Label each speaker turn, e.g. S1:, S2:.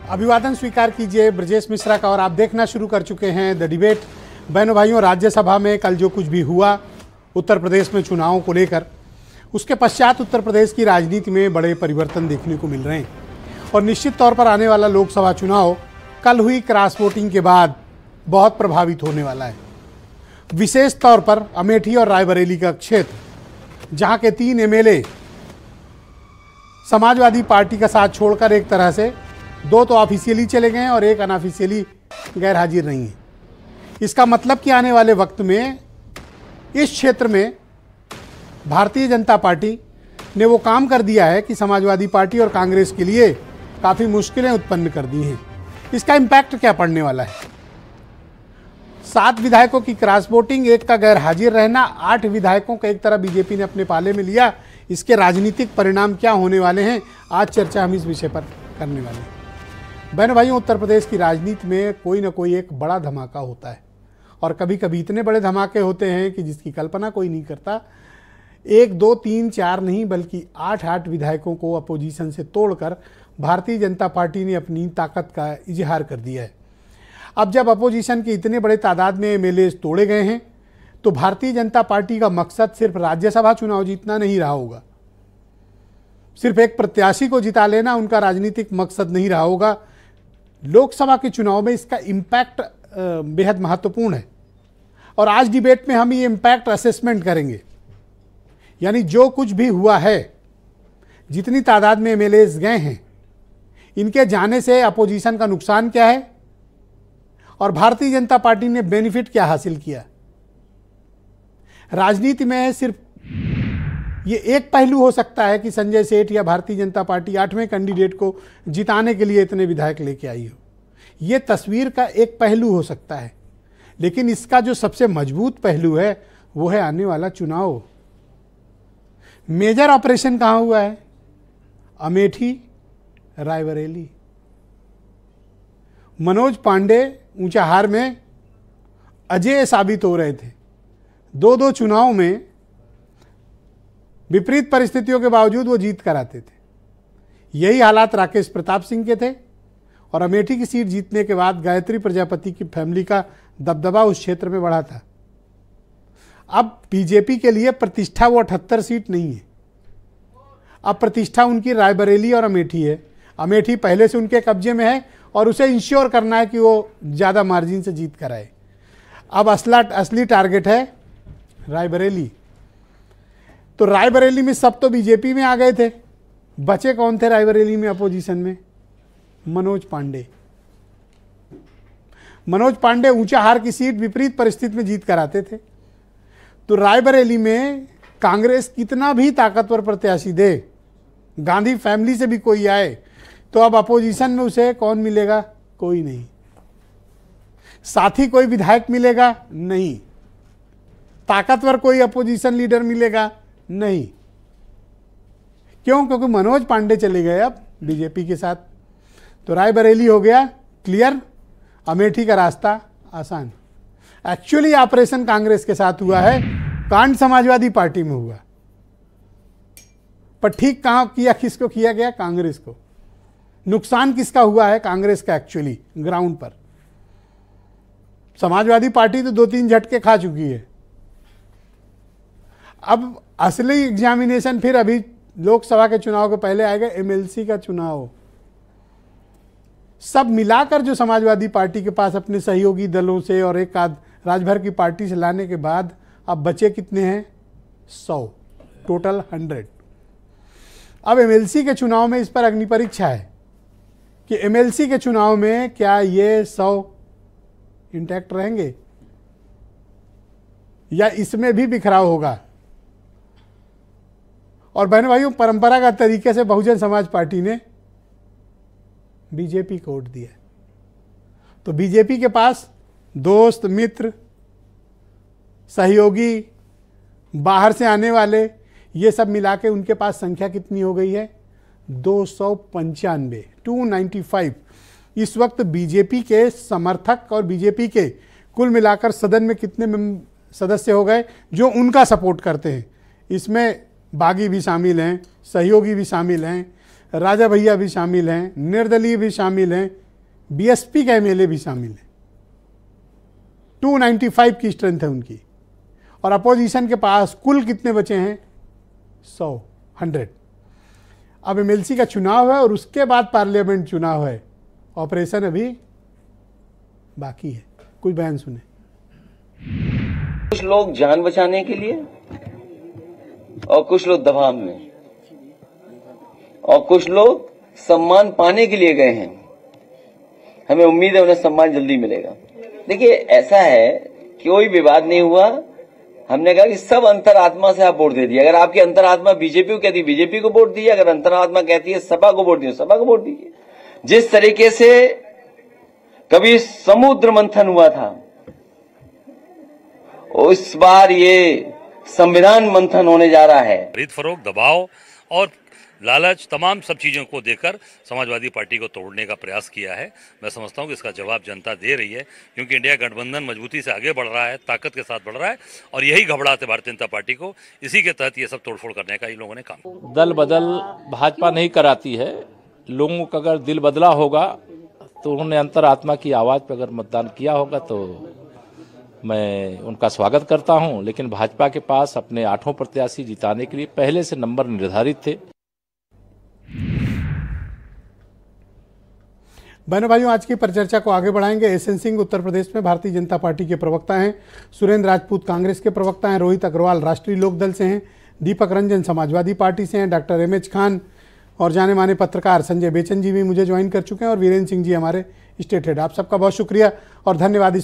S1: अभिवादन स्वीकार कीजिए ब्रजेश मिश्रा का। और आप देखना शुरू कर चुके हैं द डिबेट। बहनों भाइयों, राज्यसभा में कल जो कुछ भी हुआ उत्तर प्रदेश में चुनावों को लेकर, उसके पश्चात उत्तर प्रदेश की राजनीति में बड़े परिवर्तन देखने को मिल रहे हैं। और निश्चित तौर पर आने वाला लोकसभा चुनाव कल हुई क्रॉस वोटिंग के बाद बहुत प्रभावित होने वाला है। विशेष तौर पर अमेठी और रायबरेली का क्षेत्र, जहां के 3 एमएलए समाजवादी पार्टी का साथ छोड़कर एक तरह से 2 तो ऑफिशियली चले गए हैं और एक अनऑफिशियली गैर हाजिर नहीं है। इसका मतलब कि आने वाले वक्त में इस क्षेत्र में भारतीय जनता पार्टी ने वो काम कर दिया है कि समाजवादी पार्टी और कांग्रेस के लिए काफ़ी मुश्किलें उत्पन्न कर दी हैं। इसका इम्पैक्ट क्या पड़ने वाला है? 7 विधायकों की क्रॉस वोटिंग, एक का गैर हाजिर रहना, 8 विधायकों को एक तरह बीजेपी ने अपने पाले में लिया। इसके राजनीतिक परिणाम क्या होने वाले हैं, आज चर्चा हम इस विषय पर करने वाले हैं। बहनों भाइयों, उत्तर प्रदेश की राजनीति में कोई ना कोई एक बड़ा धमाका होता है और कभी कभी इतने बड़े धमाके होते हैं कि जिसकी कल्पना कोई नहीं करता। 1, 2, 3, 4 नहीं बल्कि 8 विधायकों को अपोजिशन से तोड़कर भारतीय जनता पार्टी ने अपनी ताकत का इजहार कर दिया है। अब जब अपोजिशन के इतने बड़े तादाद में एमएलए तोड़े गए हैं तो भारतीय जनता पार्टी का मकसद सिर्फ राज्यसभा चुनाव जीतना नहीं रहा होगा, सिर्फ एक प्रत्याशी को जिता लेना उनका राजनीतिक मकसद नहीं रहा होगा। लोकसभा के चुनाव में इसका इम्पैक्ट बेहद महत्वपूर्ण है और आज डिबेट में हम ये इम्पैक्ट असेसमेंट करेंगे। यानी जो कुछ भी हुआ है, जितनी तादाद में एमएलएज गए हैं, इनके जाने से अपोजिशन का नुकसान क्या है और भारतीय जनता पार्टी ने बेनिफिट क्या हासिल किया। राजनीति में सिर्फ ये एक पहलू हो सकता है कि संजय सेठ या भारतीय जनता पार्टी 8वें कैंडिडेट को जिताने के लिए इतने विधायक लेके आई हो। ये तस्वीर का एक पहलू हो सकता है, लेकिन इसका जो सबसे मजबूत पहलू है वो है आने वाला चुनाव। मेजर ऑपरेशन कहाँ हुआ है? अमेठी, रायबरेली। मनोज पांडे ऊंचाहार में अजेय साबित हो रहे थे। 2 चुनाव में विपरीत परिस्थितियों के बावजूद वो जीत कर आते थे। यही हालात राकेश प्रताप सिंह के थे और अमेठी की सीट जीतने के बाद गायत्री प्रजापति की फैमिली का दबदबा उस क्षेत्र में बढ़ा था। अब बीजेपी के लिए प्रतिष्ठा वो 78 सीट नहीं है, अब प्रतिष्ठा उनकी रायबरेली और अमेठी है। अमेठी पहले से उनके कब्जे में है और उसे इंश्योर करना है कि वो ज़्यादा मार्जिन से जीत कर आए। अब असली टारगेट है रायबरेली। तो रायबरेली में सब तो बीजेपी में आ गए थे, बचे कौन थे रायबरेली में अपोजिशन में? मनोज पांडे। मनोज पांडे ऊंचाहार की सीट विपरीत परिस्थिति में जीत कर आते थे। तो रायबरेली में कांग्रेस कितना भी ताकतवर प्रत्याशी दे, गांधी फैमिली से भी कोई आए, तो अब अपोजिशन में उसे कौन मिलेगा? कोई नहीं। साथी कोई विधायक मिलेगा? नहीं। ताकतवर कोई अपोजिशन लीडर मिलेगा? नहीं। क्यों? क्योंकि मनोज पांडे चले गए अब बीजेपी के साथ। तो रायबरेली हो गया क्लियर, अमेठी का रास्ता आसान। एक्चुअली ऑपरेशन कांग्रेस के साथ हुआ है, कांड समाजवादी पार्टी में हुआ, पर ठीक कहां किया, किसको किया गया? कांग्रेस को। नुकसान किसका हुआ है? कांग्रेस का। एक्चुअली ग्राउंड पर समाजवादी पार्टी तो 2-3 झटके खा चुकी है। अब असली एग्जामिनेशन फिर अभी लोकसभा के चुनाव के पहले आएगा, एमएलसी का चुनाव। सब मिलाकर जो समाजवादी पार्टी के पास अपने सहयोगी दलों से और एक आध राजभर की पार्टी से लाने के बाद अब बचे कितने हैं? 100, टोटल 100। अब एमएलसी के चुनाव में इस पर अग्निपरीक्षा है कि एमएलसी के चुनाव में क्या ये 100 इंटैक्ट रहेंगे या इसमें भी बिखराव होगा। और बहनों भाइयों, परंपरागत तरीके से बहुजन समाज पार्टी ने बीजेपी को वोट दिया। तो बीजेपी के पास दोस्त, मित्र, सहयोगी, बाहर से आने वाले, ये सब मिला के उनके पास संख्या कितनी हो गई है? 295, 295। इस वक्त बीजेपी के समर्थक और बीजेपी के कुल मिलाकर सदन में कितने सदस्य हो गए जो उनका सपोर्ट करते हैं? इसमें बागी भी शामिल हैं, सहयोगी भी शामिल हैं, राजा भैया भी शामिल हैं, निर्दलीय भी शामिल हैं, बीएसपी के एमएलए भी शामिल हैं। 295 की स्ट्रेंथ है उनकी। और अपोजिशन के पास कुल कितने बचे हैं? 100। अब एमएलसी का चुनाव है और उसके बाद पार्लियामेंट चुनाव है। ऑपरेशन अभी बाकी है। कुछ बयान सुने।
S2: कुछ लोग जान बचाने के लिए और कुछ लोग दबाव में और कुछ लोग सम्मान पाने के लिए गए हैं। हमें उम्मीद है उन्हें सम्मान जल्दी मिलेगा। देखिए, ऐसा है कि कोई विवाद नहीं हुआ। हमने कहा कि सब अंतरात्मा से आप वोट दे दिए। अगर आपकी अंतरात्मा बीजेपी को कहती है बीजेपी को वोट दीजिए, अगर अंतरात्मा कहती है सपा को वोट दीजिए, सपा को वोट दीजिए। जिस तरीके से कभी समुद्र मंथन हुआ था, इस बार ये संविधान मंथन होने जा रहा है।
S3: खरीद फरोख्त, दबाव और लालच, तमाम सब चीजों को देकर समाजवादी पार्टी को तोड़ने का प्रयास किया है। मैं समझता हूं कि इसका जवाब जनता दे रही है, क्योंकि इंडिया गठबंधन मजबूती से आगे बढ़ रहा है, ताकत के साथ बढ़ रहा है और यही घबराहट है भारतीय जनता पार्टी को। इसी के तहत ये सब तोड़फोड़ करने का इन लोगों ने काम।
S4: दल बदल भाजपा नहीं कराती है। लोगों का अगर दिल बदला होगा तो उन्होंने अंतरात्मा की आवाज पर अगर मतदान किया होगा तो मैं उनका स्वागत करता हूं। लेकिन भाजपा के पास अपने 8 प्रत्याशी जिताने के लिए पहले से नंबर निर्धारित थे।
S1: बहनों भाइयों, आज की परिचर्चा को आगे बढ़ाएंगे। एसएन सिंह उत्तर प्रदेश में भारतीय जनता पार्टी के प्रवक्ता हैं, सुरेंद्र राजपूत कांग्रेस के प्रवक्ता हैं, रोहित अग्रवाल राष्ट्रीय लोकदल से हैं, दीपक रंजन समाजवादी पार्टी से हैं, डॉक्टर एमएच खान और जाने माने पत्रकार संजय बेचन जी भी मुझे ज्वाइन कर चुके हैं और वीरेंद्र सिंह जी हमारे स्टेट हेड। आप सबका बहुत शुक्रिया और धन्यवाद।